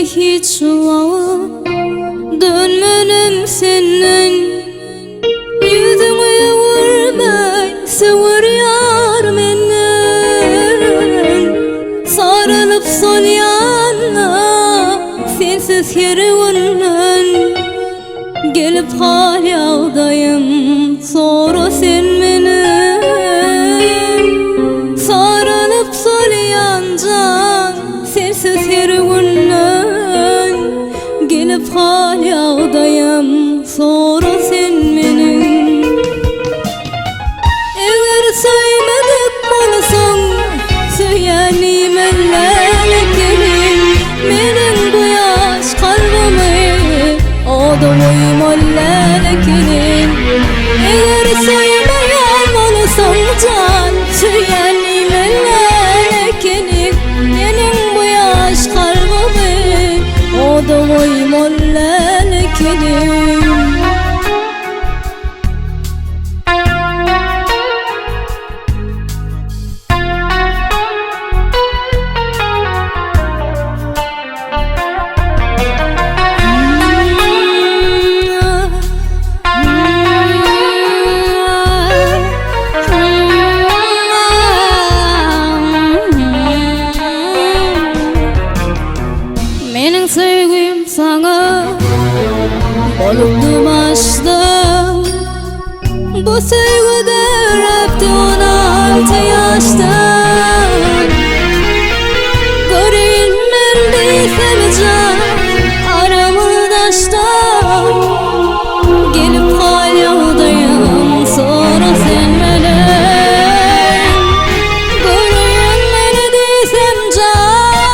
hiç vağıp dönmenim senden. Yüzüme vurmay sevir yar menden. Sarılıp sol yanına sensiz yerivundan. Gelip hal yağdayım sonra sen meni. Sarılıp sol yancan sensiz yerivundan. Gelip hal yağdayım sonra sen meni. Eğer söymedik bolasan söylenim ellerim. Menin bu yaş kalbimi o da uyum ellerim. Eğer söymeyen bolasan can söylenim ellerim. Menin bu yaş kalbimi o da uyum ellerim. Mening sevgim sana olupdu başta. Bu sevgide repti 16 yaşta. Görünmeli sevcan aramı daşta. Gelip hal yağdayım sonra sen melek. Görünmeli desem can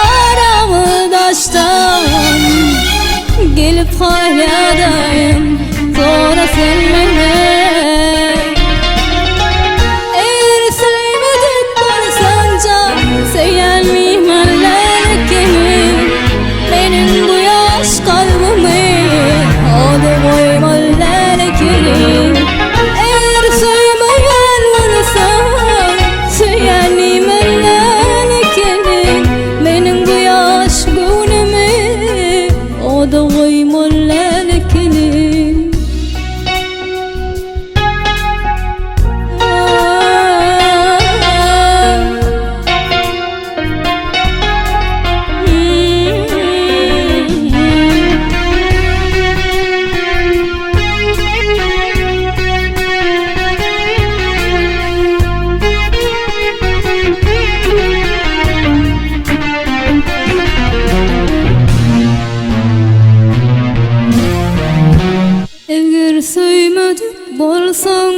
aramı daştan. Gelip hal yağdayım sonra sen melek. Eğer sevmedin varsan can söylemeyim ellerim. Benim bu yaş kalbimi o da boyum ellerim. Eğer sevmeyen varsan söylemeyim ellerim. Benim bu yaş gönlümü o da boyum ellerim. Eğer söymedik bolsan